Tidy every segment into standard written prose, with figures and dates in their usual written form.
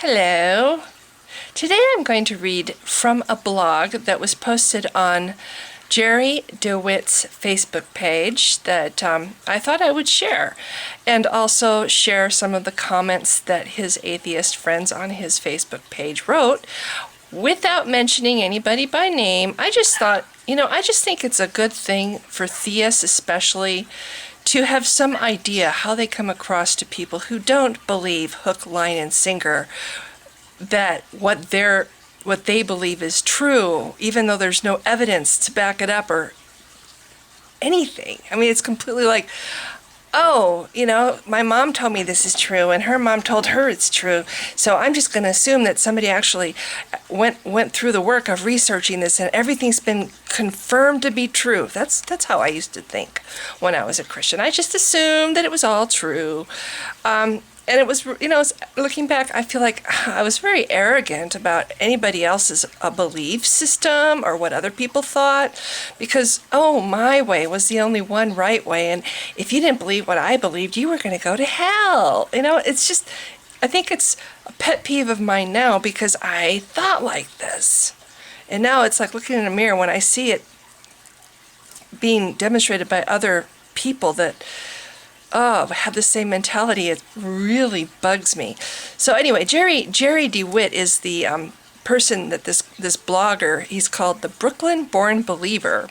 Hello. Today I'm going to read from a blog that was posted on Jerry DeWitt's Facebook page that I thought I would share, and also share some of the comments that his atheist friends on his Facebook page wrote without mentioning anybody by name. I just thought, I just think it's a good thing for theists especially to have some idea how they come across to people who don't believe hook, line, and sinker that what they believe is true, even though there's no evidence to back it up or anything. I mean, it's completely like, oh, my mom told me this is true, and her mom told her it's true, so I'm just going to assume that somebody actually went through the work of researching this, and everything's been confirmed to be true. That's how I used to think when I was a Christian. I just assumed that it was all true. And it was, looking back, I feel like I was very arrogant about anybody else's belief system or what other people thought, because, my way was the only one right way, and if you didn't believe what I believed, you were going to go to hell. It's just, I think it's a pet peeve of mine now because I thought like this. And now it's like looking in a mirror when I see it being demonstrated by other people that have the same mentality. It really bugs me. So anyway, Jerry DeWitt is the person that this blogger, he's called the Brooklyn-born believer,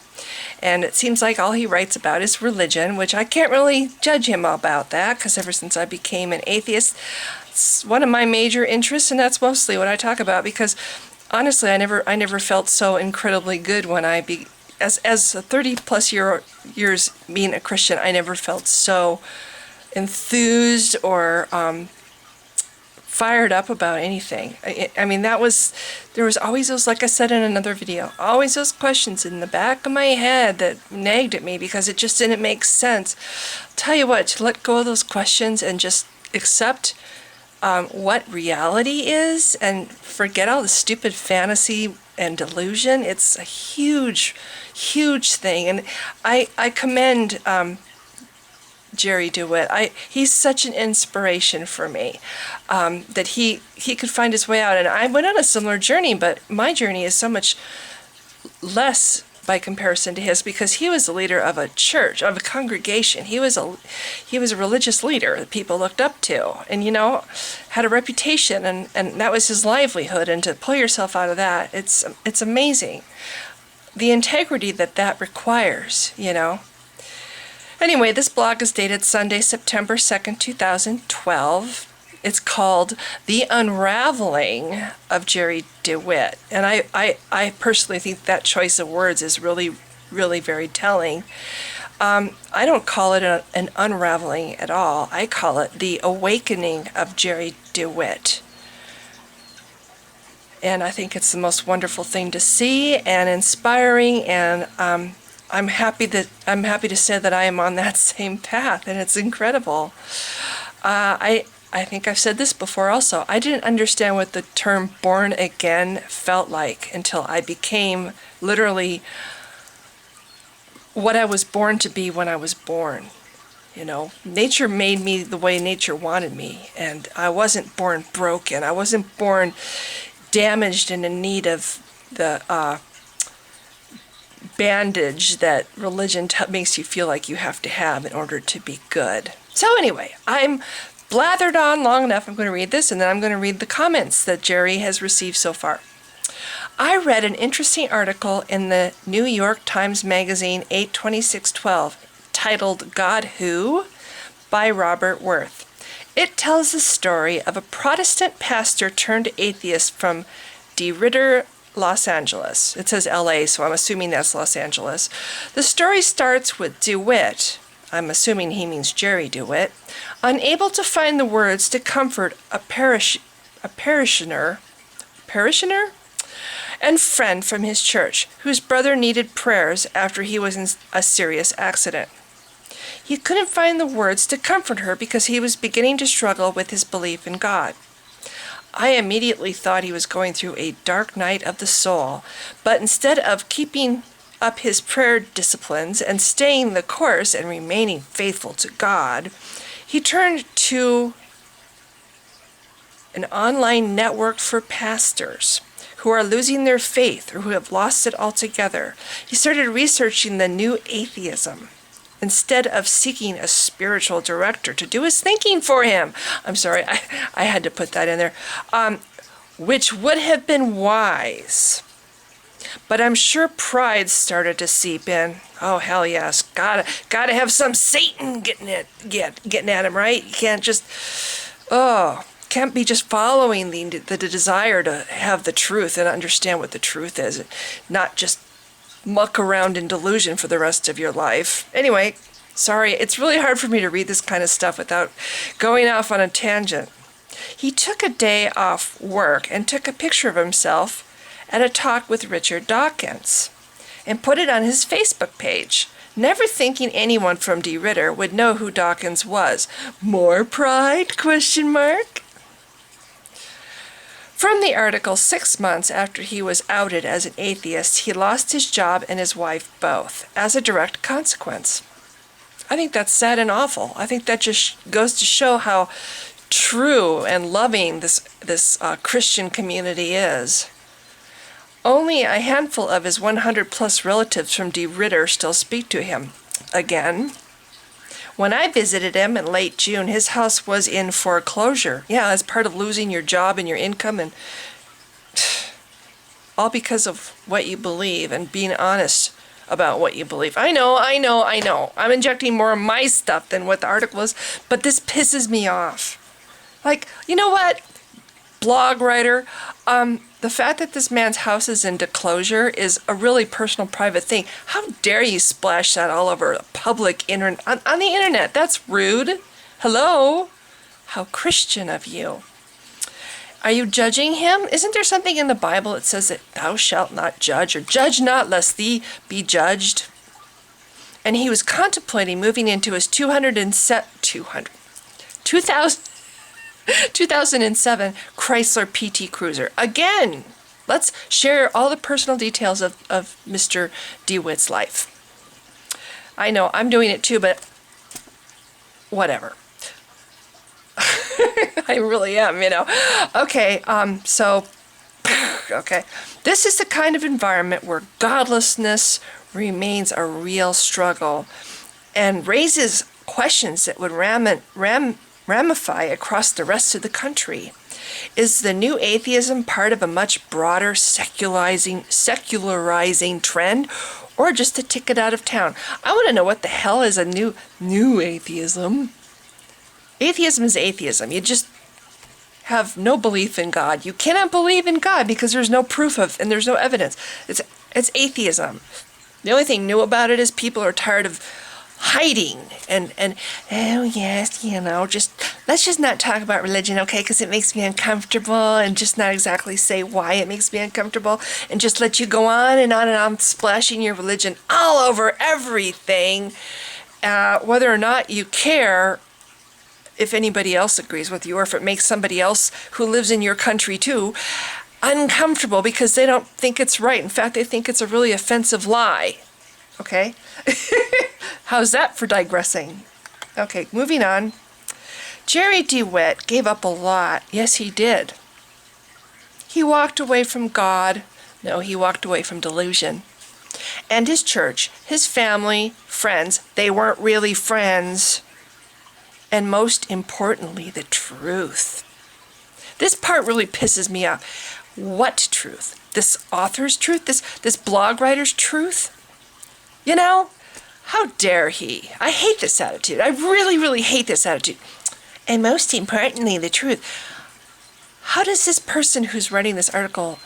and it seems like all he writes about is religion, which I can't really judge him about that, because ever since I became an atheist, it's one of my major interests, and that's mostly what I talk about, because honestly, I never felt so incredibly good when as 30 plus years being a Christian, I never felt so enthused or fired up about anything. I mean, there was always those, like I said in another video, always those questions in the back of my head that nagged at me because it just didn't make sense. I'll tell you what, to let go of those questions and just accept what reality is and forget all the stupid fantasy and delusion, it's a huge thing. And I commend Jerry DeWitt. He's such an inspiration for me, that he could find his way out. And I went on a similar journey, but my journey is so much less by comparison to his, because he was the leader of a church, of a congregation. He was a religious leader that people looked up to, and had a reputation, and that was his livelihood. And to pull yourself out of that, it's amazing, the integrity that requires. Anyway, this blog is dated Sunday, September 2nd, 2012. It's called The Unraveling of Jerry DeWitt. And I personally think that choice of words is really, really very telling. I don't call it an unraveling at all. I call it the awakening of Jerry DeWitt. And I think it's the most wonderful thing to see and inspiring, and I'm happy to say that I am on that same path, and it's incredible. I think I've said this before also. I didn't understand what the term born again felt like until I became literally what I was born to be when I was born. Nature made me the way nature wanted me, and I wasn't born broken. I wasn't born damaged and in need of the bandage that religion makes you feel like you have to have in order to be good. So anyway, I'm blathered on long enough. I'm going to read this, and then I'm going to read the comments that Jerry has received so far. I read an interesting article in the New York Times Magazine 8/26/12 titled God Who? By Robert Worth. It tells the story of a Protestant pastor turned atheist from DeWitt, Los Angeles. It says LA, so I'm assuming that's Los Angeles. The story starts with DeWitt, I'm assuming he means Jerry DeWitt, unable to find the words to comfort a parishioner and friend from his church, whose brother needed prayers after he was in a serious accident. He couldn't find the words to comfort her because he was beginning to struggle with his belief in God. I immediately thought he was going through a dark night of the soul, but instead of keeping up his prayer disciplines and staying the course and remaining faithful to God, he turned to an online network for pastors who are losing their faith or who have lost it altogether. He started researching the new atheism instead of seeking a spiritual director to do his thinking for him. I'm sorry, I had to put that in there. Which would have been wise. But I'm sure pride started to seep in. Oh, hell yes. Gotta have some Satan getting at him, right? You can't just, can't be just following the desire to have the truth and understand what the truth is, not just muck around in delusion for the rest of your life. Anyway, sorry, it's really hard for me to read this kind of stuff without going off on a tangent. He took a day off work and took a picture of himself at a talk with Richard Dawkins and put it on his Facebook page, never thinking anyone from DeWitt would know who Dawkins was. More pride? ? From the article, 6 months after he was outed as an atheist, he lost his job and his wife both, as a direct consequence. I think that's sad and awful. I think that just goes to show how true and loving this Christian community is. Only a handful of his 100-plus relatives from DeWitt still speak to him. Again, when I visited him in late June, his house was in foreclosure. Yeah, as part of losing your job and your income, and all because of what you believe and being honest about what you believe. I know. I'm injecting more of my stuff than what the article is, but this pisses me off. Like, you know what, blog writer, the fact that this man's house is in foreclosure is a really personal, private thing. How dare you splash that all over the public internet, on the internet? That's rude. Hello? How Christian of you. Are you judging him? Isn't there something in the Bible that says that thou shalt not judge, or judge not lest thee be judged? And he was contemplating moving into his 2007 Chrysler PT Cruiser. Again, let's share all the personal details of Mr. DeWitt's life. I know, I'm doing it too, but whatever. I really am, Okay, okay. This is the kind of environment where godlessness remains a real struggle and raises questions that would ramify across the rest of the country. Is the new atheism part of a much broader secularizing trend, or just a ticket out of town? I want to know what the hell is a new atheism. Atheism is atheism. You just have no belief in God. You cannot believe in God because there's no proof of, and there's no evidence. It's atheism. The only thing new about it is people are tired of hiding and oh yes, let's just not talk about religion, okay, because it makes me uncomfortable, and just not exactly say why it makes me uncomfortable, and just let you go on and on splashing your religion all over everything, whether or not you care if anybody else agrees with you, or if it makes somebody else who lives in your country too uncomfortable because they don't think it's right. In fact, they think it's a really offensive lie. Okay? How's that for digressing? Okay, moving on. Jerry DeWitt gave up a lot. Yes, he did. He walked away from God. No, he walked away from delusion. And his church, his family, friends, they weren't really friends. And most importantly, the truth. This part really pisses me off. What truth? This author's truth? This blog writer's truth? How dare he? I hate this attitude. I really, really hate this attitude. And most importantly, the truth. How does this person who's writing this article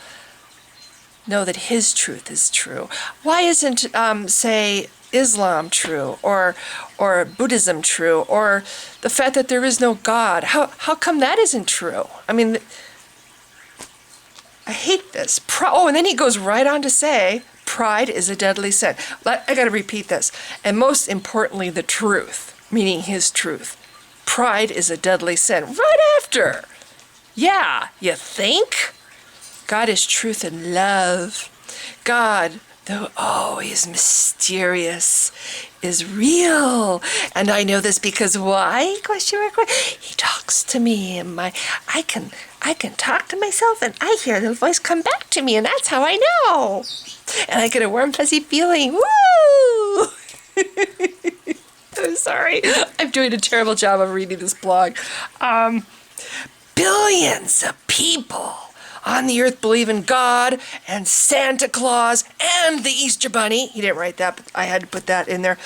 know that his truth is true? Why isn't, say, Islam true, or Buddhism true, or the fact that there is no God? How come that isn't true? I mean, I hate this. And then he goes right on to say, pride is a deadly sin. I got to repeat this. And most importantly, the truth, meaning his truth. Pride is a deadly sin. Right after. Yeah, you think? God is truth and love. God, though always mysterious, is real. And I know this because why? Question mark. He talks to me and I can talk to myself and I hear the voice come back to me and that's how I know. And I get a warm, fuzzy feeling. Woo! I'm sorry. I'm doing a terrible job of reading this blog. Billions of people on the earth believe in God and Santa Claus and the Easter Bunny. He didn't write that, but I had to put that in there.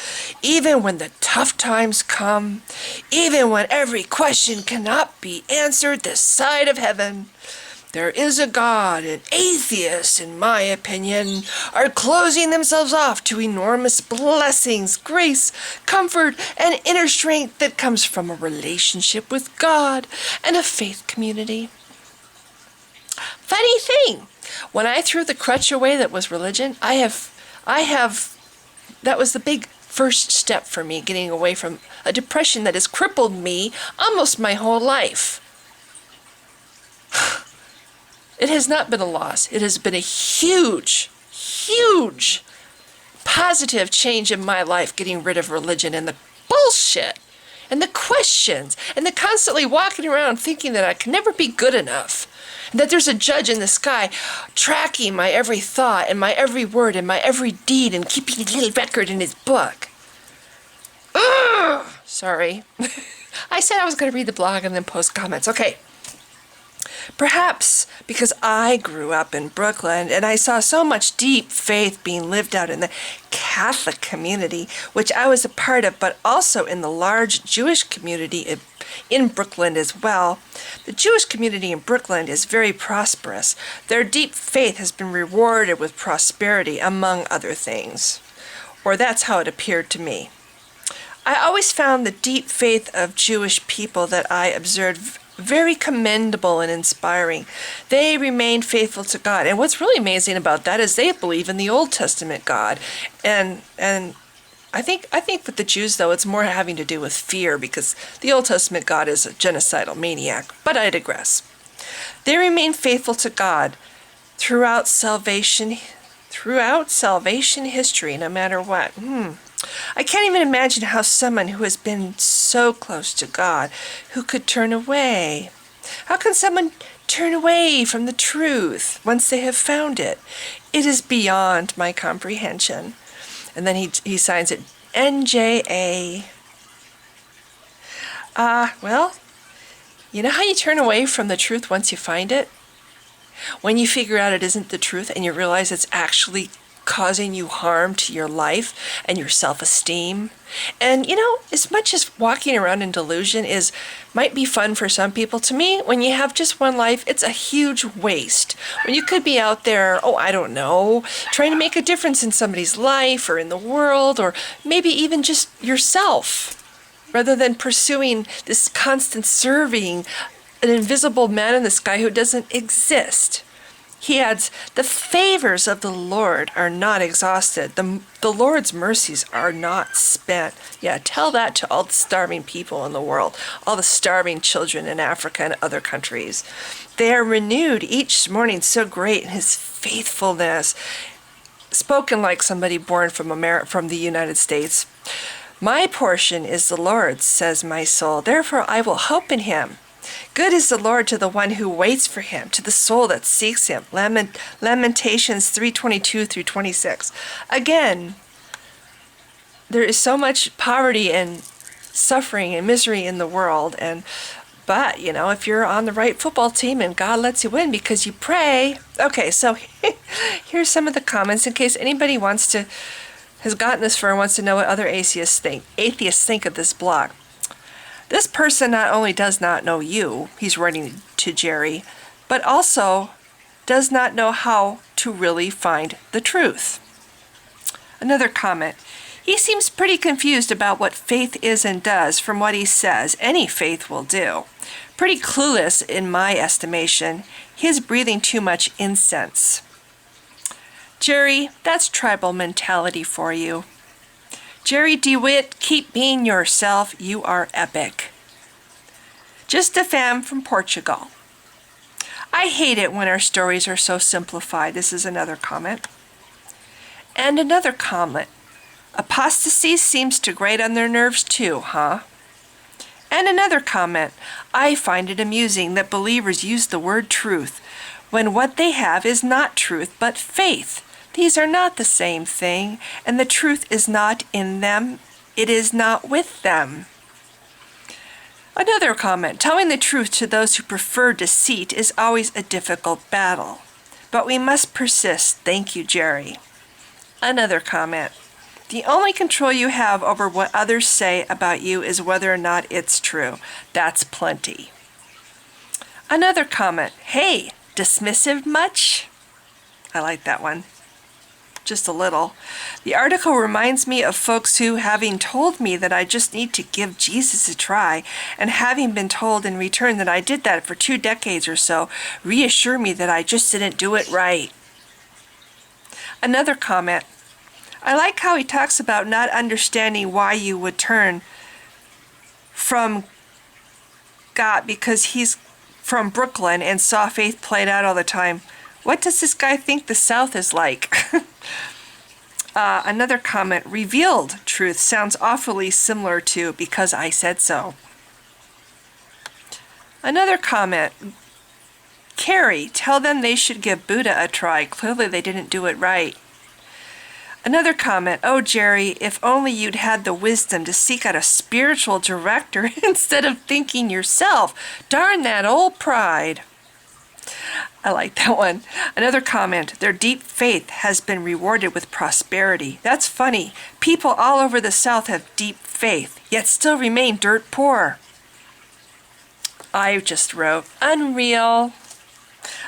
Even when the tough times come, even when every question cannot be answered this side of heaven, there is a God, and atheists, in my opinion, are closing themselves off to enormous blessings, grace, comfort, and inner strength that comes from a relationship with God and a faith community. Funny thing, when I threw the crutch away that was religion, that was the big first step for me getting away from a depression that has crippled me almost my whole life. It has not been a loss. It has been a huge, huge positive change in my life getting rid of religion and the bullshit and the questions and the constantly walking around thinking that I can never be good enough and that there's a judge in the sky tracking my every thought and my every word and my every deed and keeping a little record in his book. Ugh! Sorry. I said I was going to read the blog and then post comments. Okay. Perhaps because I grew up in Brooklyn and I saw so much deep faith being lived out in the Catholic community, which I was a part of, but also in the large Jewish community in Brooklyn as well. The Jewish community in Brooklyn is very prosperous. Their deep faith has been rewarded with prosperity, among other things. Or that's how it appeared to me. I always found the deep faith of Jewish people that I observed very commendable and inspiring. They remain faithful to God. And what's really amazing about that is they believe in the Old Testament God. And I think with the Jews, though, it's more having to do with fear because the Old Testament God is a genocidal maniac. But I digress. They remain faithful to God throughout salvation history, no matter what. I can't even imagine how someone who has been so close to God, who could turn away. How can someone turn away from the truth once they have found it? It is beyond my comprehension. And then he signs it NJA. Well, you know how you turn away from the truth once you find it? When you figure out it isn't the truth and you realize it's actually causing you harm to your life and your self-esteem. And as much as walking around in delusion might be fun for some people, to me, when you have just one life, it's a huge waste. When you could be out there, I don't know, trying to make a difference in somebody's life or in the world, or maybe even just yourself, rather than pursuing this constant serving an invisible man in the sky who doesn't exist. He adds, the favors of the Lord are not exhausted. The Lord's mercies are not spent. Yeah, tell that to all the starving people in the world, all the starving children in Africa and other countries. They are renewed each morning, so great in his faithfulness. Spoken like somebody born from the United States. My portion is the Lord's, says my soul. Therefore I will hope in him. Good is the Lord to the one who waits for him, to the soul that seeks him. Lamentations 3:22 through 26. Again, there is so much poverty and suffering and misery in the world, but if you're on the right football team and God lets you win because you pray. Okay, so here's some of the comments in case anybody has gotten this far and wants to know what other atheists think of this blog. This person not only does not know you, he's writing to Jerry, but also does not know how to really find the truth. Another comment. He seems pretty confused about what faith is and does from what he says. Any faith will do. Pretty clueless in my estimation. He's breathing too much incense. Jerry, that's tribal mentality for you. Jerry DeWitt, keep being yourself. You are epic. Just a fan from Portugal. I hate it when our stories are so simplified. This is another comment. And another comment. Apostasy seems to grate on their nerves too, huh? And another comment, I find it amusing that believers use the word truth when what they have is not truth but faith. These are not the same thing, and the truth is not in them. It is not with them. Another comment, telling the truth to those who prefer deceit is always a difficult battle. But we must persist. Thank you, Jerry. Another comment, the only control you have over what others say about you is whether or not it's true. That's plenty. Another comment, hey, dismissive much? I like that one. Just a little. The article reminds me of folks who, having told me that I just need to give Jesus a try, and having been told in return that I did that for 2 decades or so, reassure me that I just didn't do it right. Another comment. I like how he talks about not understanding why you would turn from God because he's from Brooklyn and saw faith played out all the time. What does this guy think the South is like? Another comment, revealed truth sounds awfully similar to because I said so. Another comment, Carrie, tell them they should give Buddha a try. Clearly they didn't do it right. Another comment, oh Jerry, if only you'd had the wisdom to seek out a spiritual director instead of thinking yourself. Darn that old pride. I like that one. Another comment, their deep faith has been rewarded with prosperity. That's funny. People all over the South have deep faith, yet still remain dirt poor. I just wrote, unreal.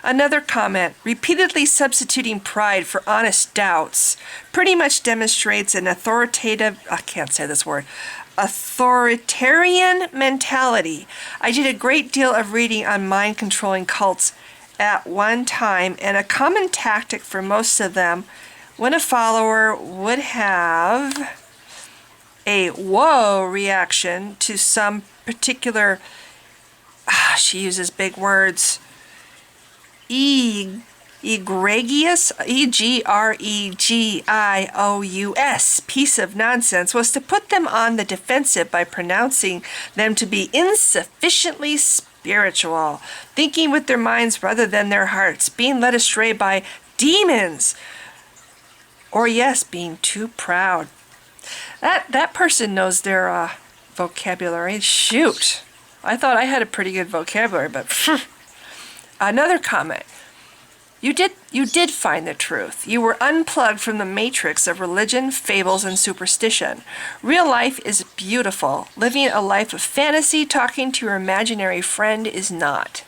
Another comment, repeatedly substituting pride for honest doubts pretty much demonstrates an authoritarian mentality. I did a great deal of reading on mind-controlling cults at one time, and a common tactic for most of them when a follower would have a whoa reaction to some particular, she uses big words, egregious, egregious piece of nonsense was to put them on the defensive by pronouncing them to be insufficiently spiritual, thinking with their minds rather than their hearts, being led astray by demons, or yes, being too proud. That person knows their vocabulary. Shoot, I thought I had a pretty good vocabulary, but another comment. You did find the truth. You were unplugged from the matrix of religion, fables, and superstition. Real life is beautiful. Living a life of fantasy, talking to your imaginary friend is not.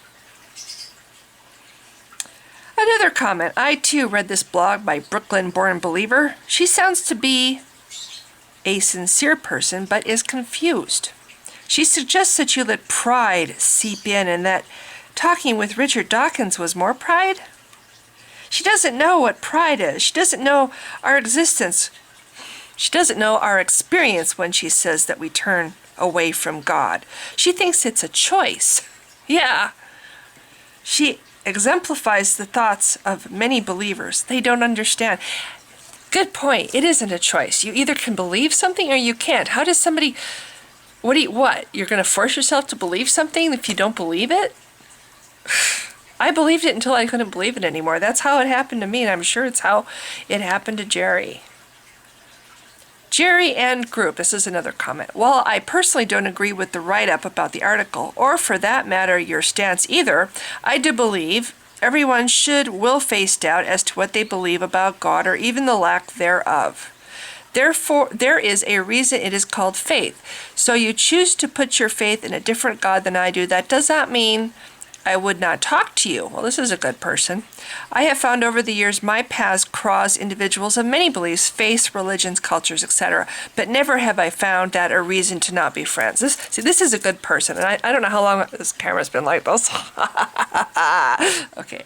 Another comment. I too read this blog by Brooklyn-born believer. She sounds to be a sincere person, but is confused. She suggests that you let pride seep in and that talking with Richard Dawkins was more pride. She doesn't know what pride is. She doesn't know our existence. She doesn't know our experience when she says that we turn away from God. She thinks it's a choice. Yeah. She exemplifies the thoughts of many believers. They don't understand. Good point. It isn't a choice. You either can believe something or you can't. How does somebody, what? You're going to force yourself to believe something if you don't believe it? I believed it until I couldn't believe it anymore. That's how it happened to me, and I'm sure it's how it happened to Jerry. Jerry and group, this is another comment. While I personally don't agree with the write-up about the article, or for that matter your stance either, I do believe everyone will face doubt as to what they believe about God or even the lack thereof. Therefore, there is a reason it is called faith. So you choose to put your faith in a different God than I do. That does not mean I would not talk to you. Well, this is a good person. I have found over the years my paths cross individuals of many beliefs, faiths, religions, cultures, etc. But never have I found that a reason to not be friends. This is a good person. And I don't know how long this camera's been like this. Okay.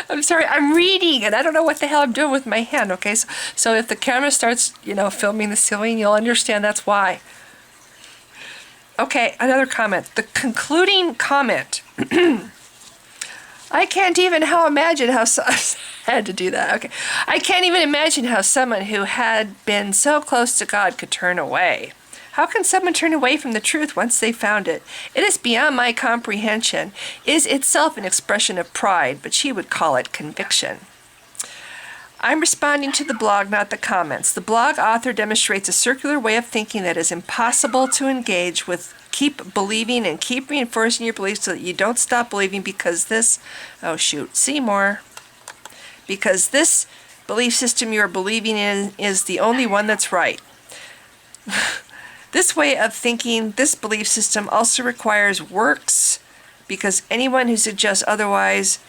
I'm sorry. I'm reading and I don't know what the hell I'm doing with my hand. Okay. So if the camera starts, filming the ceiling, you'll understand that's why. Okay, another comment. The concluding comment. I can't even imagine how Had to do that. Okay. I can't even imagine how someone who had been so close to God could turn away. How can someone turn away from the truth once they found it? It is beyond my comprehension. Is itself an expression of pride, but she would call it conviction. I'm responding to the blog, not the comments. The blog author demonstrates a circular way of thinking that is impossible to engage with. Keep believing and keep reinforcing your beliefs so that you don't stop believing because this, oh shoot, see more. Because this belief system you are believing in is the only one that's right. This way of thinking, this belief system also requires works, because anyone who suggests otherwise,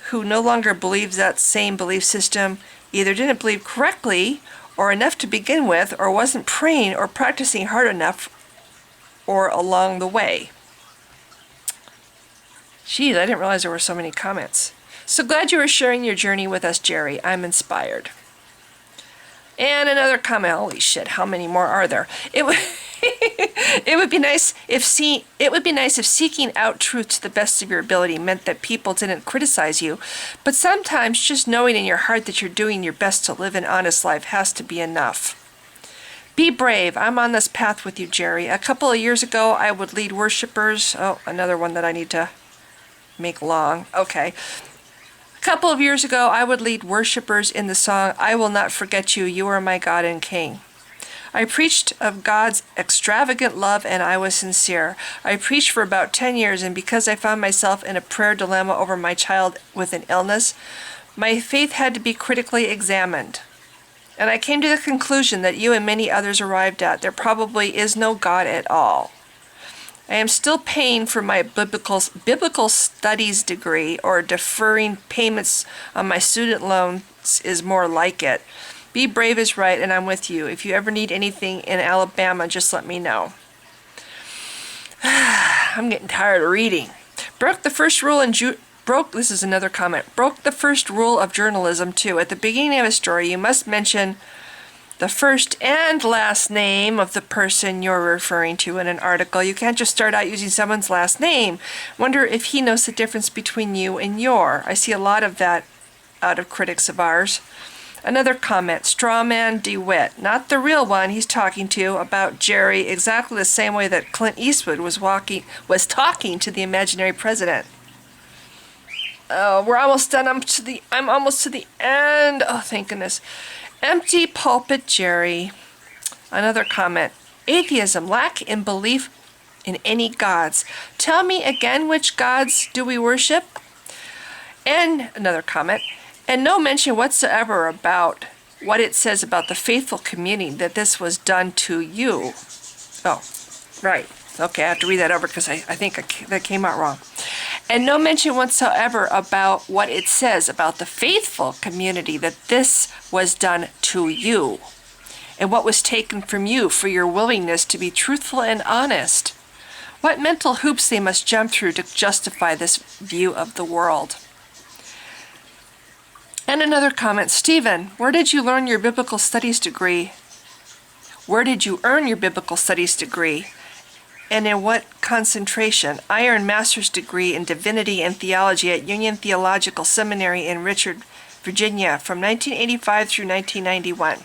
who no longer believes that same belief system, either didn't believe correctly or enough to begin with, or wasn't praying or practicing hard enough or along the way. Geez, I didn't realize there were so many comments. So glad you were sharing your journey with us, Jerry. I'm inspired. And another comment. Holy shit, how many more are there? It would be nice if seeking out truth to the best of your ability meant that people didn't criticize you, but sometimes just knowing in your heart that you're doing your best to live an honest life has to be enough. Be brave. I'm on this path with you, Jerry. A couple of years ago, I would lead worshipers. Oh, another one that I need to make long. Okay. A couple of years ago, I would lead worshipers in the song, I Will Not Forget You, You Are My God and King. I preached of God's extravagant love, and I was sincere. I preached for about 10 years, and because I found myself in a prayer dilemma over my child with an illness, my faith had to be critically examined. And I came to the conclusion that you and many others arrived at, there probably is no God at all. I am still paying for my biblical studies degree, or deferring payments on my student loans is more like it. Be brave is right, and I'm with you. If you ever need anything in Alabama, just let me know. I'm getting tired of reading. Broke the first rule this is another comment. Broke the first rule of journalism too. At the beginning of a story, you must mention the first and last name of the person you're referring to in an article. You can't just start out using someone's last name. Wonder if he knows the difference between you and your. I see a lot of that out of critics of ours. Another comment, Strawman DeWitt, not the real one he's talking to, about Jerry exactly the same way that Clint Eastwood was talking to the imaginary president. Oh, we're almost done. I'm almost to the end. Oh, thank goodness. Empty pulpit Jerry. Another comment. Atheism, lack in belief in any gods. Tell me again, which gods do we worship? And another comment. And no mention whatsoever about what it says about the faithful community, that this was done to you. Oh, right. Okay, I have to read that over because I think that came out wrong. And no mention whatsoever about what it says about the faithful community, that this was done to you, and what was taken from you for your willingness to be truthful and honest. What mental hoops they must jump through to justify this view of the world. And another comment, Stephen, where did you learn your biblical studies degree? Where did you earn your biblical studies degree? And in what concentration? I earned master's degree in divinity and theology at Union Theological Seminary in Richmond, Virginia, from 1985 through 1991.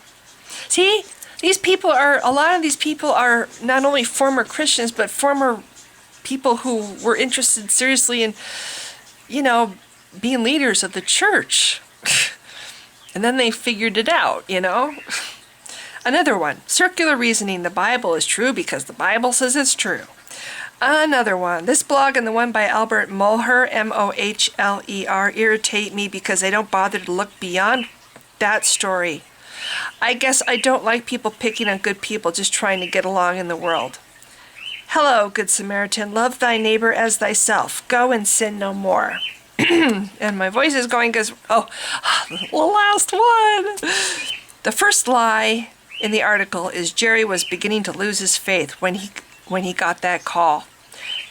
See, a lot of these people are not only former Christians, but former people who were interested seriously in, being leaders of the church. And then they figured it out, Another one, circular reasoning, the Bible is true because the Bible says it's true. Another one, this blog and the one by Albert Mohler, Mohler, irritate me because I don't bother to look beyond that story. I guess I don't like people picking on good people just trying to get along in the world. Hello, Good Samaritan, love thy neighbor as thyself. Go and sin no more. And my voice is going because, the last one. The first lie in the article is Jerry was beginning to lose his faith when he got that call.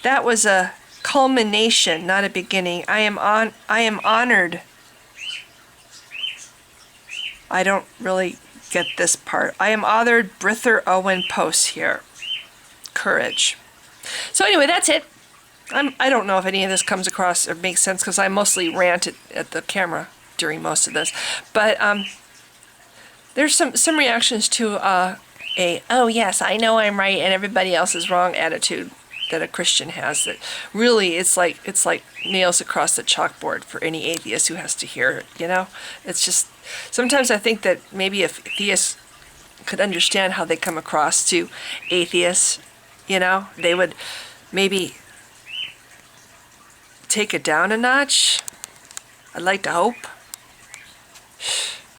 That was a culmination, not a beginning. I am honored. I don't really get this part. I am honored Brither Owen posts here. Courage. So anyway, that's it. I don't know if any of this comes across or makes sense because I mostly rant at the camera. during most of this. But there's some reactions to oh yes, I know I'm right and everybody else is wrong attitude that a Christian has, that really it's like nails across the chalkboard for any atheist who has to hear it, you know? It's just, sometimes I think that maybe if theists could understand how they come across to atheists, you know, they would maybe take it down a notch. I'd like to hope.